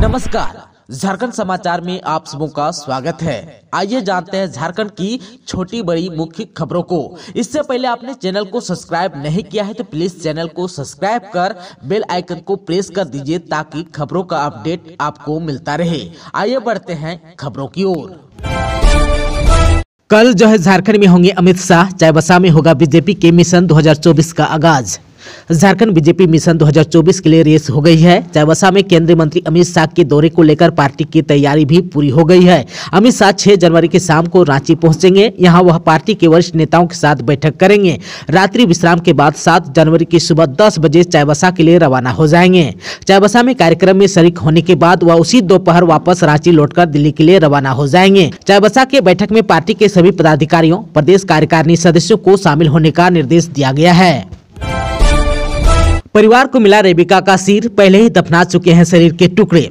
नमस्कार, झारखंड समाचार में आप सबों का स्वागत है। आइए जानते हैं झारखंड की छोटी बड़ी मुख्य खबरों को। इससे पहले आपने चैनल को सब्सक्राइब नहीं किया है तो प्लीज चैनल को सब्सक्राइब कर बेल आइकन को प्रेस कर दीजिए ताकि खबरों का अपडेट आपको मिलता रहे। आइए बढ़ते हैं खबरों की ओर। कल जो है झारखंड में होंगे अमित शाह, चाईबासा में होगा बीजेपी के मिशन 2024 का आगाज। झारखंड बीजेपी मिशन 2024 के लिए रेस हो गई है। चाईबासा में केंद्रीय मंत्री अमित शाह के दौरे को लेकर पार्टी की तैयारी भी पूरी हो गई है। अमित शाह 6 जनवरी की शाम को रांची पहुंचेंगे। यहां वह पार्टी के वरिष्ठ नेताओं के साथ बैठक करेंगे। रात्रि विश्राम के बाद 7 जनवरी की सुबह 10 बजे चाईबासा के लिए रवाना हो जाएंगे। चाईबासा में कार्यक्रम में शरीक होने के बाद वह उसी दोपहर वापस रांची लौटकर दिल्ली के लिए रवाना हो जाएंगे। चाईबासा के बैठक में पार्टी के सभी पदाधिकारियों, प्रदेश कार्यकारिणी सदस्यों को शामिल होने का निर्देश दिया गया है। परिवार को मिला रेबिका का सिर, पहले ही दफना चुके हैं शरीर के टुकड़े।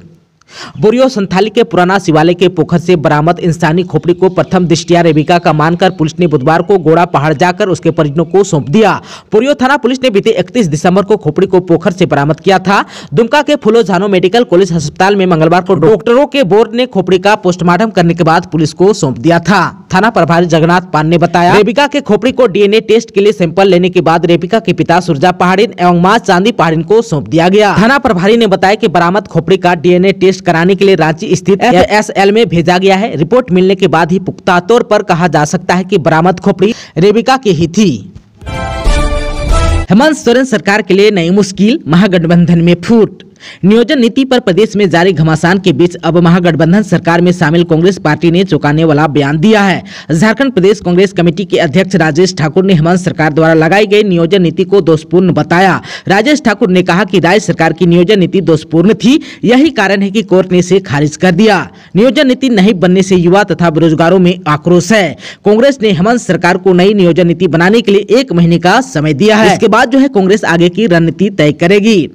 बोरियो संथाली के पुराना शिवालय के पोखर से बरामद इंसानी खोपड़ी को प्रथम दृष्टया रेबिका का मानकर पुलिस ने बुधवार को गोड़ा पहाड़ जाकर उसके परिजनों को सौंप दिया। बोरियो थाना पुलिस ने बीते 31 दिसंबर को खोपड़ी को पोखर से बरामद किया था। दुमका के फुलो झानो मेडिकल कॉलेज अस्पताल में मंगलवार को डॉक्टरों के बोर्ड ने खोपड़ी का पोस्टमार्टम करने के बाद पुलिस को सौंप दिया था। थाना प्रभारी जगन्नाथ पान ने बताया, रेबिका के खोपड़ी को डीएनए टेस्ट के लिए सैंपल लेने के बाद रेबिका के पिता सुरजा पहाड़िन एवं मां चांदी पहाड़िन को सौंप दिया गया। थाना प्रभारी ने बताया कि बरामद खोपड़ी का डीएनए टेस्ट कराने के लिए रांची स्थित FSL में भेजा गया है। रिपोर्ट मिलने के बाद ही पुख्ता तौर पर कहा जा सकता है कि बरामद खोपड़ी रेबिका की ही थी। हेमंत सोरेन सरकार के लिए नई मुश्किल, महागठबंधन में फूट। नियोजन नीति पर प्रदेश में जारी घमासान के बीच अब महागठबंधन सरकार में शामिल कांग्रेस पार्टी ने चौंकाने वाला बयान दिया है। झारखंड प्रदेश कांग्रेस कमेटी के अध्यक्ष राजेश ठाकुर ने हेमंत सरकार द्वारा लगाई गई नियोजन नीति को दोषपूर्ण बताया। राजेश ठाकुर ने कहा कि राज्य सरकार की नियोजन नीति दोषपूर्ण थी, यही कारण है कि कोर्ट ने इसे खारिज कर दिया। नियोजन नीति नहीं बनने से युवा तथा बेरोजगारों में आक्रोश है। कांग्रेस ने हेमंत सरकार को नई नियोजन नीति बनाने के लिए 1 महीने का समय दिया है। इसके बाद जो है कांग्रेस आगे की रणनीति तय करेगी।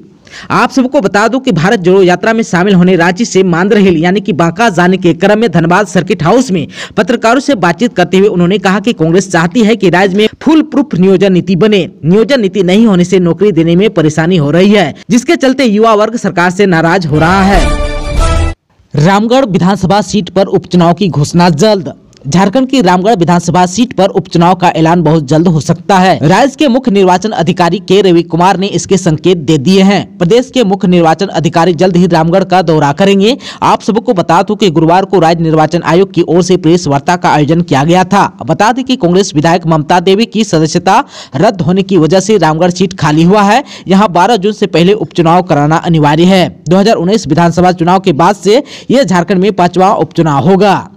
आप सबको बता दूं कि भारत जोड़ो यात्रा में शामिल होने रांची से मांदरहिल यानी कि बांका जाने के क्रम में धनबाद सर्किट हाउस में पत्रकारों से बातचीत करते हुए उन्होंने कहा कि कांग्रेस चाहती है कि राज्य में फुल प्रूफ नियोजन नीति बने। नियोजन नीति नहीं होने से नौकरी देने में परेशानी हो रही है, जिसके चलते युवा वर्ग सरकार से नाराज हो रहा है। रामगढ़ विधानसभा सीट पर उपचुनाव की घोषणा जल्द। झारखंड की रामगढ़ विधानसभा सीट पर उपचुनाव का ऐलान बहुत जल्द हो सकता है। राज्य के मुख्य निर्वाचन अधिकारी के रवि कुमार ने इसके संकेत दे दिए हैं। प्रदेश के मुख्य निर्वाचन अधिकारी जल्द ही रामगढ़ का दौरा करेंगे। आप सबको बता दूं कि गुरुवार को राज्य निर्वाचन आयोग की ओर से प्रेस वार्ता का आयोजन किया गया था। बता दें कि कांग्रेस विधायक ममता देवी की सदस्यता रद्द होने की वजह से रामगढ़ सीट खाली हुआ है। यहाँ 12 जून से पहले उपचुनाव कराना अनिवार्य है। 2019 विधानसभा चुनाव के बाद से यह झारखंड में 5वां उपचुनाव होगा।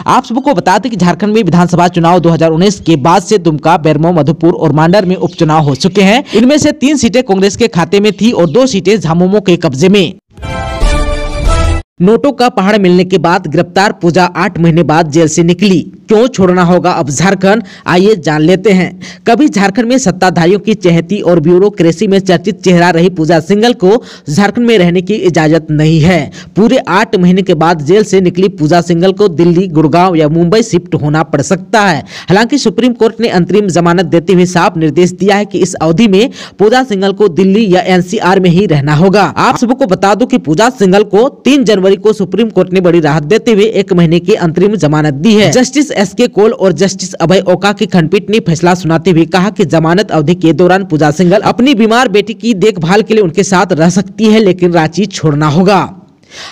आप सबको बता दें कि झारखंड में विधानसभा चुनाव 2019 के बाद से दुमका, बेरमो, मधुपुर और मांडर में उपचुनाव हो चुके हैं। इनमें से 3 सीटें कांग्रेस के खाते में थी और 2 सीटें झामुमो के कब्जे में। नोटों का पहाड़ मिलने के बाद गिरफ्तार पूजा 8 महीने बाद जेल से निकली। क्यों छोड़ना होगा अब झारखंड, आइए जान लेते हैं। कभी झारखंड में सत्ताधारियों की चहेती और ब्यूरोक्रेसी में चर्चित चेहरा रही पूजा सिंघल को झारखंड में रहने की इजाजत नहीं है। पूरे 8 महीने के बाद जेल से निकली पूजा सिंघल को दिल्ली, गुड़गांव या मुंबई शिफ्ट होना पड़ सकता है। हालांकि सुप्रीम कोर्ट ने अंतरिम जमानत देते हुए साफ निर्देश दिया है कि इस अवधि में पूजा सिंघल को दिल्ली या NCR में ही रहना होगा। आप सबको बता दूं कि पूजा सिंघल को 3 जनवरी को सुप्रीम कोर्ट ने बड़ी राहत देते हुए 1 महीने की अंतरिम जमानत दी है। जस्टिस SK कौल और जस्टिस अभय ओका की खंडपीठ ने फैसला सुनाते हुए कहा कि जमानत अवधि के दौरान पूजा सिंघल अपनी बीमार बेटी की देखभाल के लिए उनके साथ रह सकती है, लेकिन रांची छोड़ना होगा।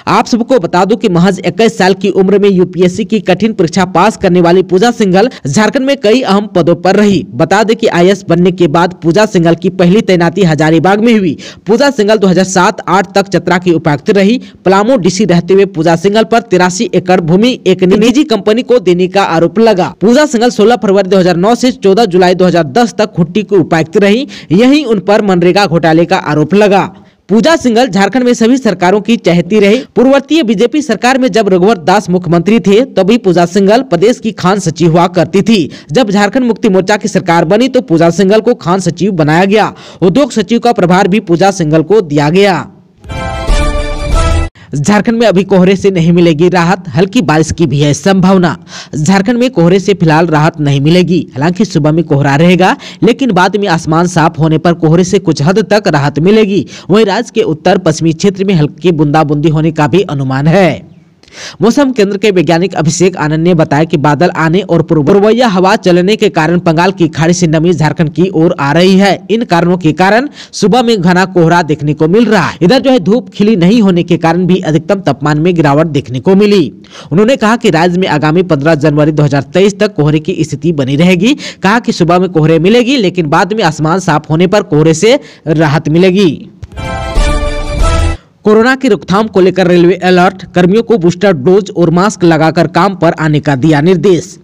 आप सबको बता दूं कि महज 21 साल की उम्र में UPSC की कठिन परीक्षा पास करने वाली पूजा सिंघल झारखंड में कई अहम पदों पर रही। बता दें कि IAS बनने के बाद पूजा सिंघल की पहली तैनाती हजारीबाग में हुई। पूजा सिंघल 2007-8 तक चतरा की उपायुक्त रही। पलामू DC रहते हुए पूजा सिंघल पर 83 एकड़ भूमि एक निजी कंपनी को देने का आरोप लगा। पूजा सिंघल 16 फरवरी 2009 से 14 जुलाई 2010 तक खुट्टी की उपायुक्त रही। यही उन पर मनरेगा घोटाले का आरोप लगा। पूजा सिंघल झारखंड में सभी सरकारों की चहेती रही। पूर्ववर्तीय बीजेपी सरकार में जब रघुवर दास मुख्यमंत्री थे तभी पूजा सिंघल प्रदेश की खान सचिव हुआ करती थी। जब झारखंड मुक्ति मोर्चा की सरकार बनी तो पूजा सिंघल को खान सचिव बनाया गया। उद्योग सचिव का प्रभार भी पूजा सिंघल को दिया गया। झारखंड में अभी कोहरे से नहीं मिलेगी राहत, हल्की बारिश की भी है संभावना। झारखंड में कोहरे से फिलहाल राहत नहीं मिलेगी। हालांकि सुबह में कोहरा रहेगा, लेकिन बाद में आसमान साफ होने पर कोहरे से कुछ हद तक राहत मिलेगी। वहीं राज्य के उत्तर पश्चिमी क्षेत्र में हल्की बूंदाबूंदी होने का भी अनुमान है। मौसम केंद्र के वैज्ञानिक अभिषेक आनंद ने बताया कि बादल आने और पूर्वोत्तर हवा चलने के कारण बंगाल की खाड़ी से नमी झारखंड की ओर आ रही है। इन कारणों के कारण सुबह में घना कोहरा देखने को मिल रहा है। इधर जो है धूप खिली नहीं होने के कारण भी अधिकतम तापमान में गिरावट देखने को मिली। उन्होंने कहा कि राज्य में आगामी 15 जनवरी 2023 तक कोहरे की स्थिति बनी रहेगी। कहा कि सुबह में कोहरे मिलेगी, लेकिन बाद में आसमान साफ होने पर कोहरे से राहत मिलेगी। कोरोना की रोकथाम को लेकर रेलवे अलर्ट, कर्मियों को बूस्टर डोज और मास्क लगाकर काम पर आने का दिया निर्देश।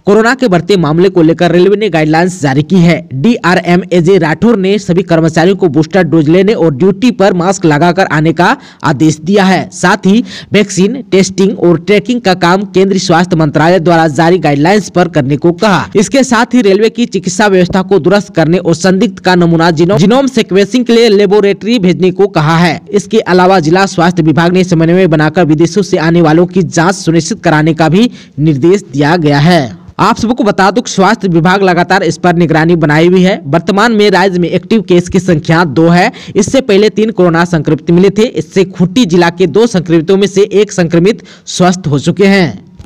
कोरोना के बढ़ते मामले को लेकर रेलवे ने गाइडलाइंस जारी की है। डीआरएम अजय राठौर ने सभी कर्मचारियों को बूस्टर डोज लेने और ड्यूटी पर मास्क लगाकर आने का आदेश दिया है। साथ ही वैक्सीन टेस्टिंग और ट्रैकिंग का काम केंद्रीय स्वास्थ्य मंत्रालय द्वारा जारी गाइडलाइंस पर करने को कहा। इसके साथ ही रेलवे की चिकित्सा व्यवस्था को दुरुस्त करने और संदिग्ध का नमूना जीनोम सीक्वेंसिंग के लिए लेबोरेटरी भेजने को कहा है। इसके अलावा जिला स्वास्थ्य विभाग ने समन्वय बनाकर विदेशों से आने वालों की जाँच सुनिश्चित कराने का भी निर्देश दिया गया है। आप सबको बता दूं, स्वास्थ्य विभाग लगातार इस पर निगरानी बनाई हुई है। वर्तमान में राज्य में एक्टिव केस की संख्या 2 है। इससे पहले 3 कोरोना संक्रमित मिले थे। इससे खूंटी जिला के 2 संक्रमितों में से 1 संक्रमित स्वस्थ हो चुके हैं।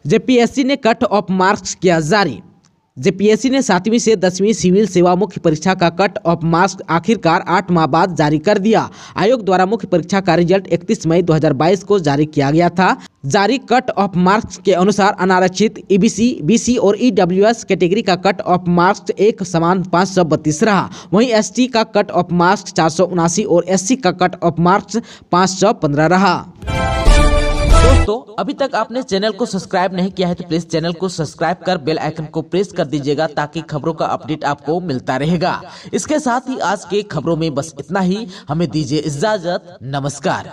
जेपीएससी ने कट ऑफ मार्क्स किया जारी। जेपीएससी ने 7वीं से 10वीं सिविल सेवा मुख्य परीक्षा का कट ऑफ मार्क्स आखिरकार 8 माह बाद जारी कर दिया। आयोग द्वारा मुख्य परीक्षा का रिजल्ट 31 मई 2022 को जारी किया गया था। जारी कट ऑफ मार्क्स के अनुसार अनारक्षित ईबीसी, बीसी और ईडब्ल्यूएस कैटेगरी का कट ऑफ मार्क्स एक समान 532 रहा। वहीं एसटी का कट ऑफ मार्क्स 479 और एससी का कट ऑफ मार्क्स 515 रहा। दोस्तों, अभी तक आपने चैनल को सब्सक्राइब नहीं किया है तो प्लीज चैनल को सब्सक्राइब कर बेल आइकन को प्रेस कर दीजिएगा, ताकि खबरों का अपडेट आपको मिलता रहेगा। इसके साथ ही आज के खबरों में बस इतना ही। हमें दीजिए इजाजत। नमस्कार।